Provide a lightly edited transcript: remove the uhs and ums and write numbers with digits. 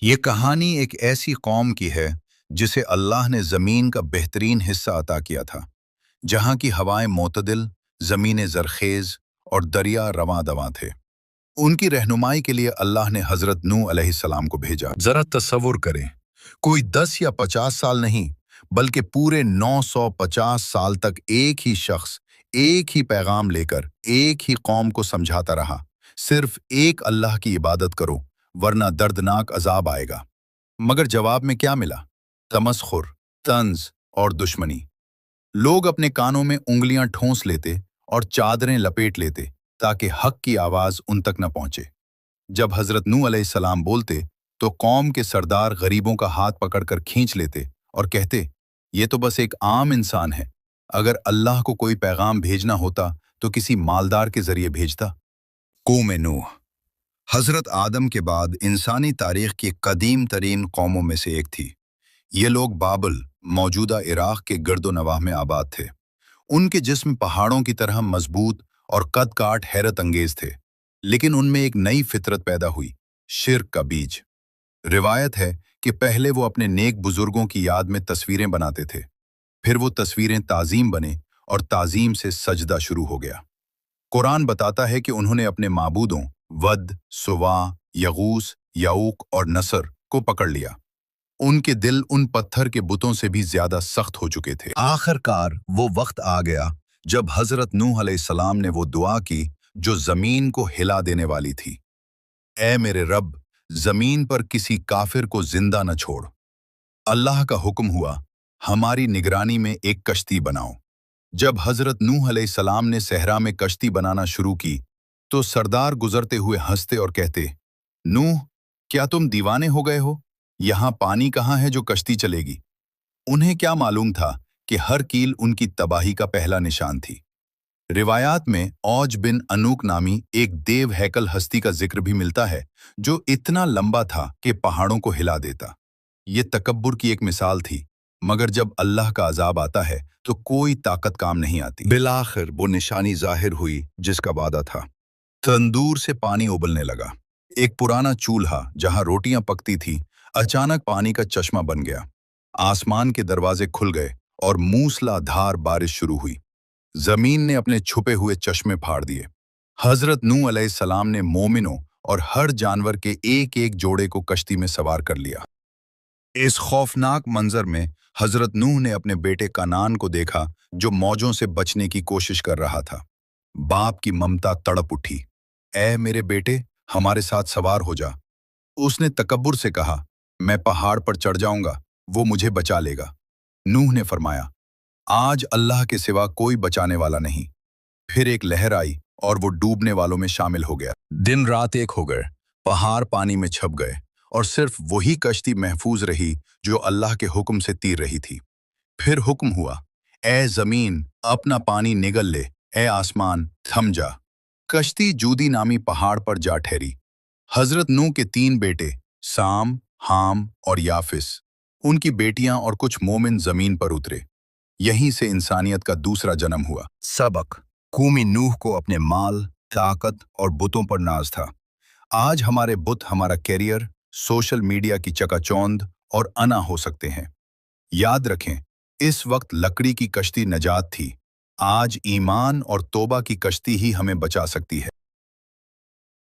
یہ کہانی ایک ایسی قوم کی ہے جسے اللہ نے زمین کا بہترین حصہ عطا کیا تھا، جہاں کی ہوائیں معتدل، زمینیں زرخیز اور دریا رواں دواں تھے۔ ان کی رہنمائی کے لیے اللہ نے حضرت نوح علیہ السلام کو بھیجا۔ ذرا تصور کریں، کوئی 10 یا 50 سال نہیں، بلکہ پورے 950 سال تک ایک ہی شخص، ایک ہی پیغام لے کر ایک ہی قوم کو سمجھاتا رہا، صرف ایک اللہ کی عبادت کرو ورنہ دردناک عذاب آئے گا۔ مگر جواب میں کیا ملا؟ تمسخر، طنز اور دشمنی۔ لوگ اپنے کانوں میں انگلیاں ٹھونس لیتے اور چادریں لپیٹ لیتے تاکہ حق کی آواز ان تک نہ پہنچے۔ جب حضرت نوح علیہ السلام بولتے تو قوم کے سردار غریبوں کا ہاتھ پکڑ کر کھینچ لیتے اور کہتے، یہ تو بس ایک عام انسان ہے، اگر اللہ کو کوئی پیغام بھیجنا ہوتا تو کسی مالدار کے ذریعے بھیجتا۔ قوم نوح حضرت آدم کے بعد انسانی تاریخ کی قدیم ترین قوموں میں سے ایک تھی۔ یہ لوگ بابل، موجودہ عراق کے گرد و نواح میں آباد تھے۔ ان کے جسم پہاڑوں کی طرح مضبوط اور قد کاٹ حیرت انگیز تھے، لیکن ان میں ایک نئی فطرت پیدا ہوئی، شرک کا بیج۔ روایت ہے کہ پہلے وہ اپنے نیک بزرگوں کی یاد میں تصویریں بناتے تھے، پھر وہ تصویریں تعظیم بنے اور تعظیم سے سجدہ شروع ہو گیا۔ قرآن بتاتا ہے کہ انہوں نے اپنے معبودوں ود، سواع، یغوث، یعوق اور نصر کو پکڑ لیا۔ ان کے دل ان پتھر کے بتوں سے بھی زیادہ سخت ہو چکے تھے۔ آخر کار وہ وقت آ گیا جب حضرت نوح علیہ السلام نے وہ دعا کی جو زمین کو ہلا دینے والی تھی، اے میرے رب، زمین پر کسی کافر کو زندہ نہ چھوڑ۔ اللہ کا حکم ہوا، ہماری نگرانی میں ایک کشتی بناؤ۔ جب حضرت نوح علیہ السلام نے صحرا میں کشتی بنانا شروع کی تو سردار گزرتے ہوئے ہنستے اور کہتے، نوح، کیا تم دیوانے ہو گئے ہو؟ یہاں پانی کہاں ہے جو کشتی چلے گی؟ انہیں کیا معلوم تھا کہ ہر کیل ان کی تباہی کا پہلا نشان تھی۔ روایات میں اوج بن انوک نامی ایک دیو ہیکل ہستی کا ذکر بھی ملتا ہے جو اتنا لمبا تھا کہ پہاڑوں کو ہلا دیتا۔ یہ تکبر کی ایک مثال تھی، مگر جب اللہ کا عذاب آتا ہے تو کوئی طاقت کام نہیں آتی۔ بالآخر وہ نشانی ظاہر ہوئی جس کا وعدہ تھا۔ تندور سے پانی ابلنے لگا۔ ایک پرانا چولہا جہاں روٹیاں پکتی تھی اچانک پانی کا چشمہ بن گیا۔ آسمان کے دروازے کھل گئے اور موسلا دھار بارش شروع ہوئی۔ زمین نے اپنے چھپے ہوئے چشمے پھاڑ دیے۔ حضرت نوح علیہ السلام نے مومنوں اور ہر جانور کے ایک ایک جوڑے کو کشتی میں سوار کر لیا۔ اس خوفناک منظر میں حضرت نوح نے اپنے بیٹے کنعان کو دیکھا جو موجوں سے بچنے کی کوشش کر رہا تھا۔ باپ کی ممتا تڑپ اٹھی، اے میرے بیٹے، ہمارے ساتھ سوار ہو جا۔ اس نے تکبر سے کہا، میں پہاڑ پر چڑھ جاؤں گا، وہ مجھے بچا لے گا۔ نوح نے فرمایا، آج اللہ کے سوا کوئی بچانے والا نہیں۔ پھر ایک لہر آئی اور وہ ڈوبنے والوں میں شامل ہو گیا۔ دن رات ایک ہو گئے، پہاڑ پانی میں چھپ گئے اور صرف وہی کشتی محفوظ رہی جو اللہ کے حکم سے تیر رہی تھی۔ پھر حکم ہوا، اے زمین اپنا پانی نگل لے، اے آسمان تھم جا۔ کشتی جودی نامی پہاڑ پر جا ٹھہری۔ حضرت نوح کے 3 بیٹے سام، حام اور یافس، ان کی بیٹیاں اور کچھ مومن زمین پر اترے۔ یہیں سے انسانیت کا دوسرا جنم ہوا۔ سبق: قوم نوح کو اپنے مال، طاقت اور بتوں پر ناز تھا۔ آج ہمارے بت ہمارا کیریئر، سوشل میڈیا کی چکا چوند اور انا ہو سکتے ہیں۔ یاد رکھیں، اس وقت لکڑی کی کشتی نجات تھی، آج ایمان اور توبہ کی کشتی ہی ہمیں بچا سکتی ہے۔